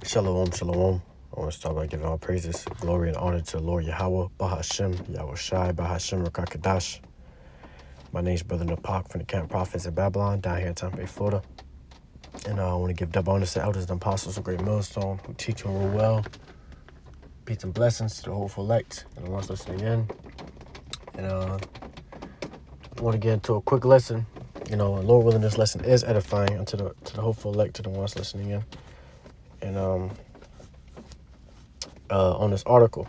Shalom, shalom. I want to start by giving all praises, glory, and honor to Lord Yahweh, Bahashem, Yahweh Shai, Bahashem, Rakakadash. My name's Brother Napak from the Camp Prophets of Babylon, down here in Tampa Bay, Florida. And I want to give double honors to elders and apostles of Great Millstone who teach and rule well. Peace and blessings to the hopeful elect and the ones listening in. And I want to get into a quick lesson. Lord willing, this lesson is edifying unto the hopeful elect, to the ones listening in. And on this article,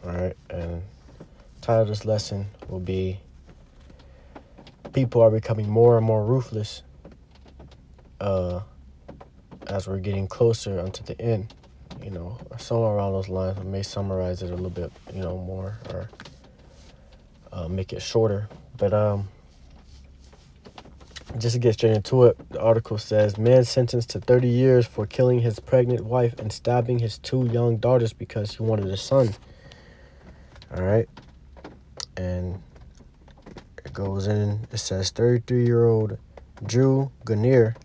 all right, and the title of this lesson will be "People are becoming more and more ruthless as we're getting closer unto the end." Somewhere around those lines. I may summarize it a little bit, more, or make it shorter. But just to get straight into it, the article says, man sentenced to 30 years for killing his pregnant wife and stabbing his 2 young daughters because he wanted a son. All right. And it goes in, it says 33-year-old Drew Garnier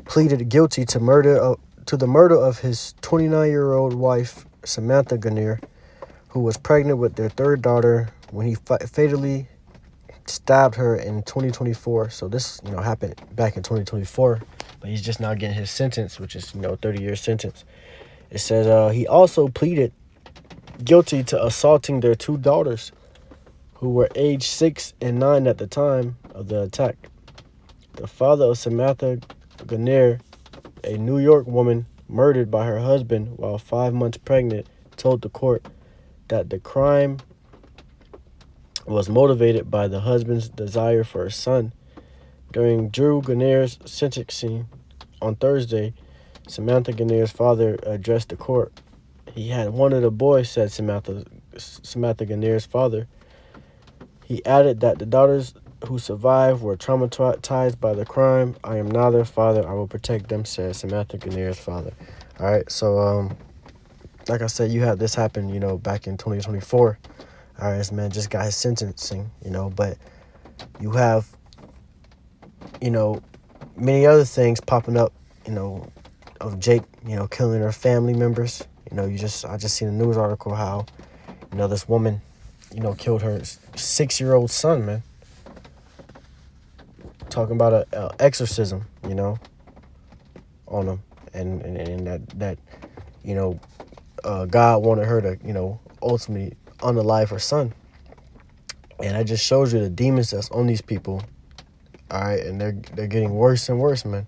pleaded guilty to the murder of his 29-year-old wife, Samantha Garnier, who was pregnant with their third daughter when he fatally stabbed her in 2024. So this, happened back in 2024, but he's just now getting his sentence, which is, 30-year sentence. It says he also pleaded guilty to assaulting their 2 daughters, who were aged 6 and 9 at the time of the attack. The father of Samantha Garnier, a New York woman murdered by her husband while 5 months pregnant, told the court that the crime was motivated by the husband's desire for a son. During Drew Garnier's sentencing on Thursday, Samantha Garnier's father addressed the court. He had wanted a boy, said Samantha Garnier's father. He added that the daughters who survived were traumatized by the crime. I am now their father. I will protect them, said Samantha Garnier's father. All right, so like I said, you had this happen, back in 2024. All right, this man just got his sentencing, but you have, many other things popping up, of Jake, killing her family members. I just seen a news article how, this woman, killed her 6-year-old son, man. Talking about a exorcism, on him, and that God wanted her to, ultimately unalive her son. And that just shows you the demons that's on these people. All right, and they're getting worse and worse, man.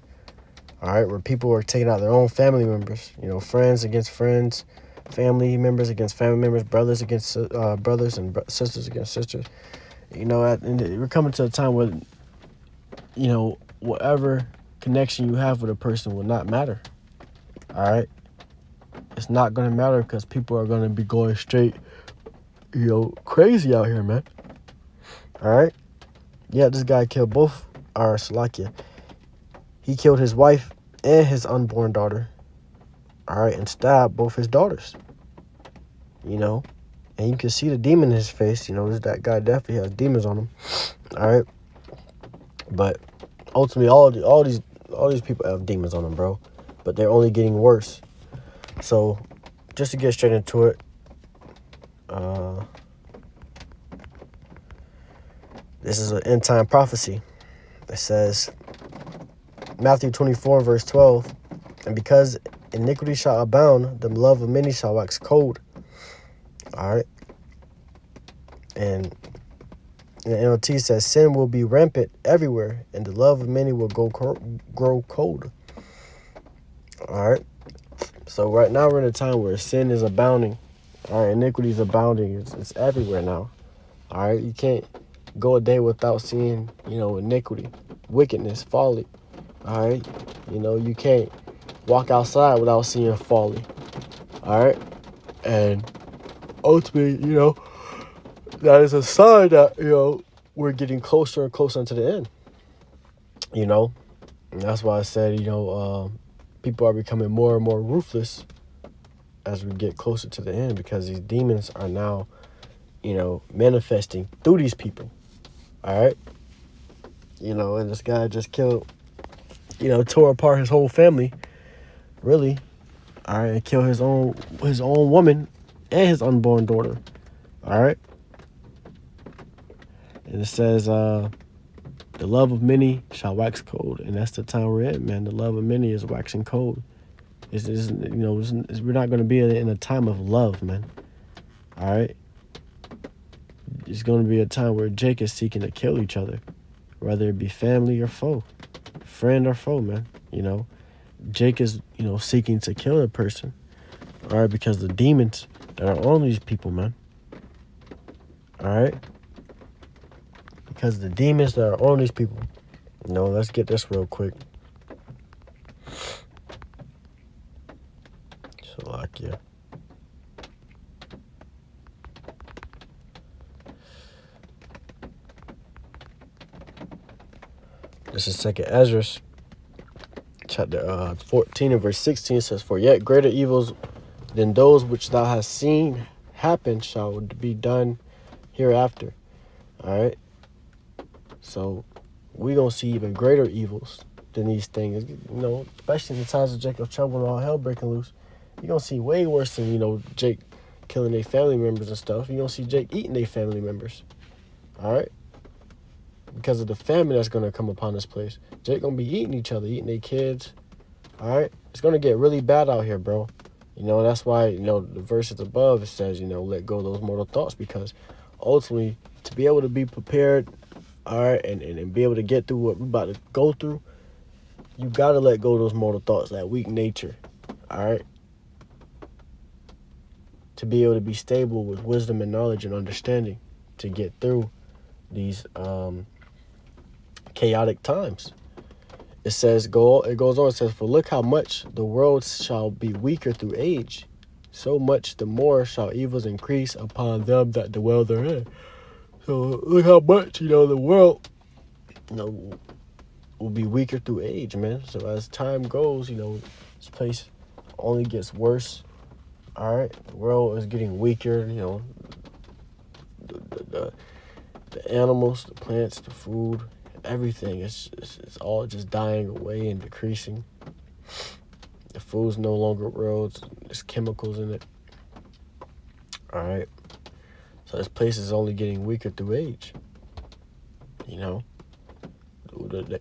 All right, where people are taking out their own family members, friends against friends, family members against family members, brothers against brothers, and sisters against sisters. And we're coming to a time where, whatever connection you have with a person will not matter. All right, it's not going to matter because people are going to be going straight, crazy out here, man. All right. Yeah, this guy killed both our Salakia. He killed his wife and his unborn daughter. All right, and stabbed both his daughters. And you can see the demon in his face. That guy definitely has demons on him. All right. But ultimately, all these people have demons on them, bro. But they're only getting worse. So, just to get straight into it, this is an end time prophecy. It says, Matthew 24, verse 12, and because iniquity shall abound, the love of many shall wax cold. All right. And the NLT says, sin will be rampant everywhere, and the love of many will grow cold. All right. So right now we're in a time where sin is abounding. All right, iniquity is abounding. It's everywhere now. All right, you can't go a day without seeing, iniquity, wickedness, folly. All right, you can't walk outside without seeing folly. All right, and ultimately, that is a sign that, we're getting closer and closer to the end. And that's why I said, people are becoming more and more ruthless as we get closer to the end, because these demons are now, manifesting through these people. All right. And this guy just killed, tore apart his whole family really, all right, and kill his own woman and his unborn daughter. All right. And it says, the love of many shall wax cold. And that's the time we're in, man. The love of many is waxing cold. We're not going to be in a time of love, man. All right. It's going to be a time where Jake is seeking to kill each other, whether it be family or foe, friend or foe, man. Jake is, seeking to kill a person, all right, because the demons that are on these people, man. All right. Because the demons that are on these people. Let's get this real quick. Slovakia. This is 2nd Ezra, chapter 14 and verse 16. It says, "For yet greater evils than those which thou hast seen happen shall be done hereafter." All right. So we're going to see even greater evils than these things. Especially in the times of Jacob's trouble and all hell breaking loose. You're going to see way worse than, Jake killing their family members and stuff. You're going to see Jake eating their family members. All right? Because of the famine that's going to come upon this place. Jake going to be eating each other, eating their kids. All right? It's going to get really bad out here, bro. That's why, the verses above, it says, let go of those mortal thoughts. Because ultimately, to be able to be prepared, all right, and be able to get through what we're about to go through, you got to let go of those mortal thoughts, that weak nature, all right? To be able to be stable with wisdom and knowledge and understanding to get through these chaotic times. It goes on, it says, "For look how much the world shall be weaker through age, so much the more shall evils increase upon them that dwell therein." So look how much, the world, will be weaker through age, man. So as time goes, this place only gets worse. All right, the world is getting weaker. The animals, the plants, the food, everything is all just dying away and decreasing. The food's no longer real. There's chemicals in it. All right. So this place is only getting weaker through age. The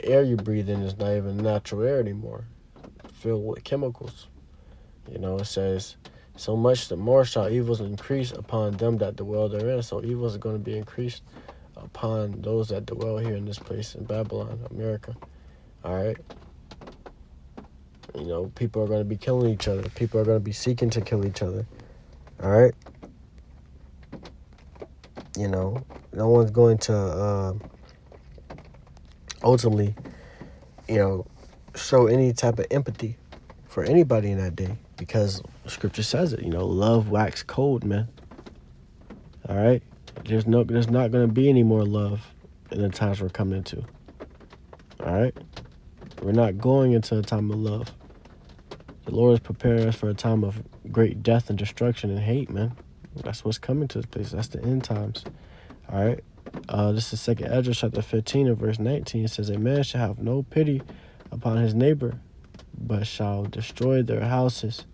air you breathe in is not even natural air anymore. It's filled with chemicals. It says, "So much the more shall evils increase upon them that dwell therein." So evils are going to be increased upon those that dwell here in this place in Babylon, America. All right. People are going to be killing each other. People are going to be seeking to kill each other. All right. No one's going to ultimately, show any type of empathy for anybody in that day, because Scripture says it. Love wax cold, man. All right, there's not going to be any more love in the times we're coming into. All right, we're not going into a time of love. The Lord is preparing us for a time of great death and destruction and hate, man. That's what's coming to this place. That's the end times. All right. This is 2nd Ezra chapter 15 and verse 19. It says, "A man shall have no pity upon his neighbor, but shall destroy their houses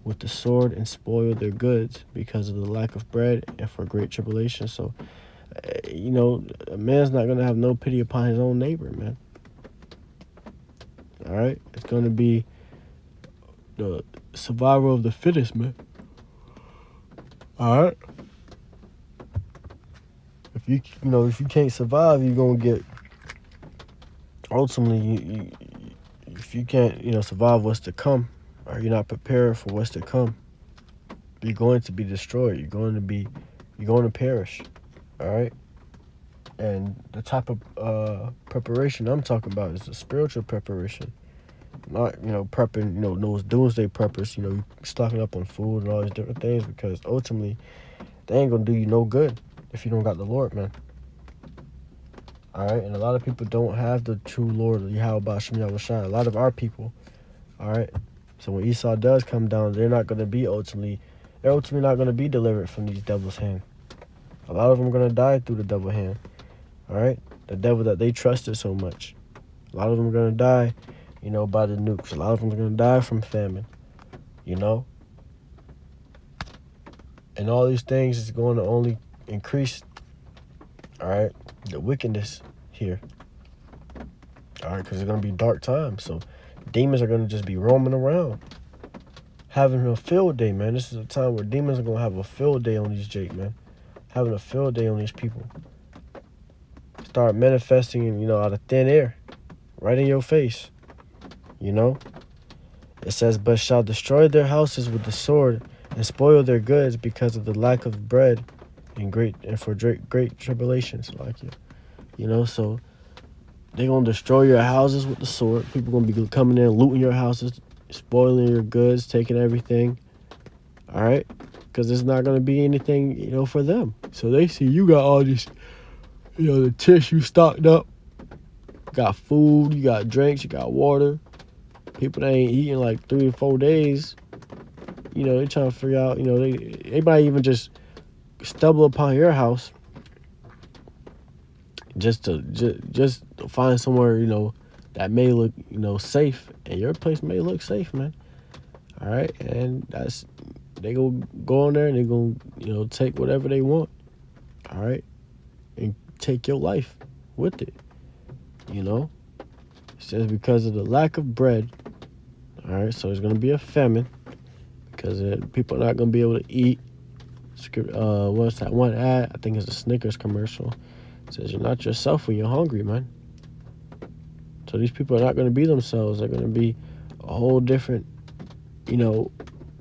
with the sword and spoil their goods because of the lack of bread and for great tribulation." So, a man's not going to have no pity upon his own neighbor, man. All right. It's going to be the survival of the fittest, man. All right. If you can't survive, you're gonna get. Ultimately, if you can't, survive what's to come, or you're not prepared for what's to come, you're going to be destroyed. You're going to perish. All right. And the type of preparation I'm talking about is a spiritual preparation, not prepping. Those doomsday preppers. Stocking up on food and all these different things, because ultimately, they ain't gonna do you no good if you don't got the Lord, man. All right, and a lot of people don't have the true Lord, Yahweh Shem Yahushua. A lot of our people, all right. So when Esau does come down, they're not going to be ultimately not going to be delivered from these devil's hand. A lot of them are going to die through the devil's hand, all right. The devil that they trusted so much. A lot of them are going to die, by the nukes. A lot of them are going to die from famine. you know? And all these things is going to only increase, all right, the wickedness here. All right, because it's going to be dark times. So demons are going to just be roaming around, having a field day, man. This is a time where demons are going to have a field day on these Jake, man. Having a field day on these people. Start manifesting, out of thin air, right in your face, It says, but shall destroy their houses with the sword and spoil their goods because of the lack of bread and for great tribulations, so they're going to destroy your houses with the sword. People going to be coming in, looting your houses, spoiling your goods, taking everything. All right? Because there's not going to be anything, for them. So they see you got all this, the tissue stocked up. You got food, you got drinks, you got water. People that ain't eating like 3 to 4 days, they trying to figure out, they might even just stumble upon your house just to find somewhere, that may look, safe. And your place may look safe, man. All right? And they go on there and they going to, take whatever they want. All right? And take your life with it. It says because of the lack of bread. All right? So there's going to be a famine because people are not going to be able to eat. What's that one ad? I think it's a Snickers commercial. It says you're not yourself when you're hungry, man. So these people are not going to be themselves. They're going to be a whole different,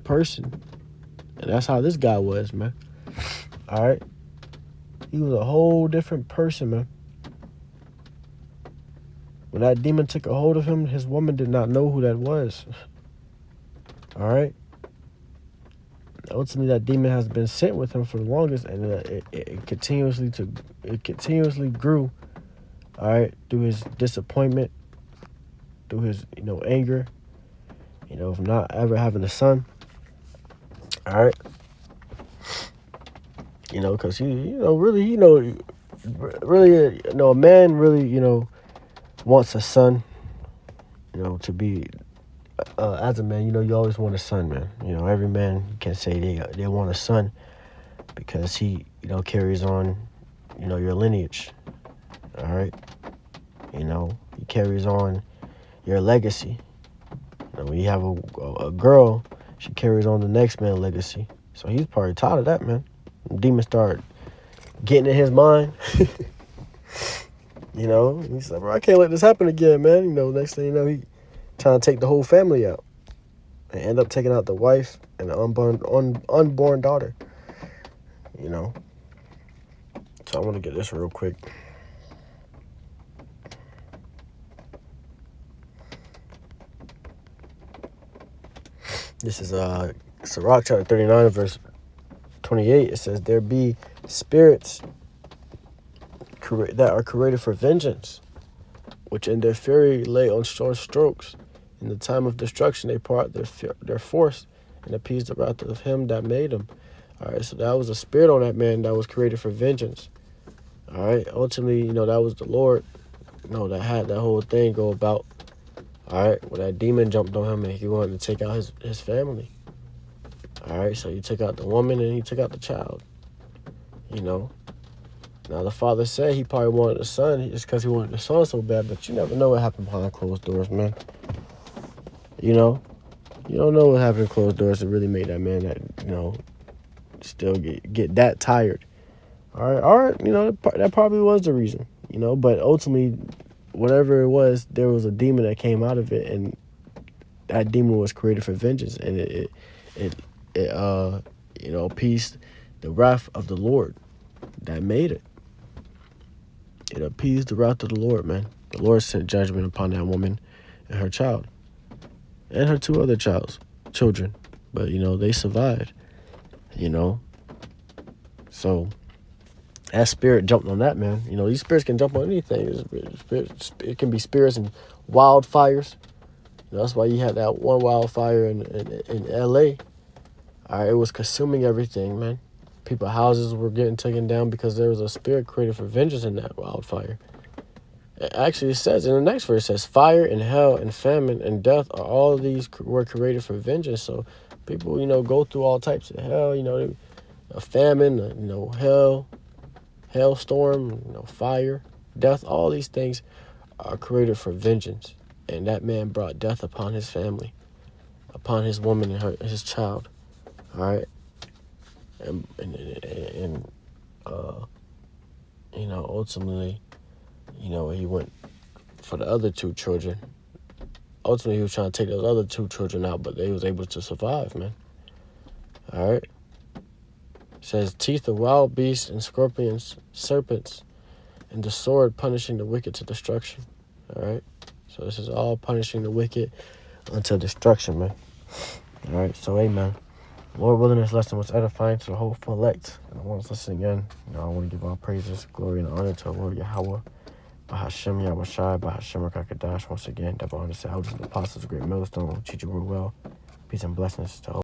person. And that's how this guy was, man. All right? He was a whole different person, man. When that demon took a hold of him, his woman did not know who that was. All right? Ultimately, that demon has been sent with him for the longest, and it continuously grew. All right, through his disappointment, through his anger, of not ever having a son. All right, because really, a man really, wants a son, to be. As a man, you always want a son, man. Every man can say they want a son because he, carries on, your lineage. All right? He carries on your legacy. When you have a girl, she carries on the next man's legacy. So he's probably tired of that, man. When demons start getting in his mind. He's like, bro, I can't let this happen again, man. Next thing you know, he trying to take the whole family out and end up taking out the wife and the unborn daughter. So I want to get this real quick. This is Sirach chapter 39 verse 28. It says, there be spirits that are created for vengeance, which in their fury lay on short strokes. In the time of destruction, they pour out their force and appease the wrath of him that made them. All right, so that was a spirit on that man that was created for vengeance. All right, ultimately, that was the Lord, that had that whole thing go about. All right, when that demon jumped on him and he wanted to take out his family. All right, so he took out the woman and he took out the child. Now, the father said he probably wanted a son just because he wanted the son so bad, but you never know what happened behind closed doors, man. You don't know what happened in closed doors that really made that man that, still get that tired. All right, that probably was the reason, but ultimately, whatever it was, there was a demon that came out of it, and that demon was created for vengeance, and it appeased the wrath of the Lord that made it. It appeased the wrath of the Lord, man. The Lord sent judgment upon that woman and her child. And her 2 other children. But, they survived. So, that spirit jumped on that, man. These spirits can jump on anything. It can be spirits in wildfires. That's why you had that one wildfire in L.A. All right, it was consuming everything, man. People's houses were getting taken down because there was a spirit created for vengeance in that wildfire. It actually says in the next verse, it says, fire and hell and famine and death are all of these were created for vengeance. So People, go through all types of hell, a famine, hailstorm, fire, death. All these things are created for vengeance. And that man brought death upon his family, upon his woman and his child. All right. And ultimately, he went for the other two children. Ultimately, he was trying to take those other two children out, but they was able to survive, man. All right. It says, teeth of wild beasts and scorpions, serpents, and the sword punishing the wicked to destruction. All right. So this is all punishing the wicked until destruction, man. All right. So, amen. Lord willing, this lesson was edifying to the hopeful elect. And I want us to listen again. I want to give all praises, glory, and honor to our Lord Yahweh. Bahashem Yahushai, Bahashem Rakakadash. Once again, Double Honor Salvation, the Apostles, Great Millstone, teach you well. Peace and blessings to all.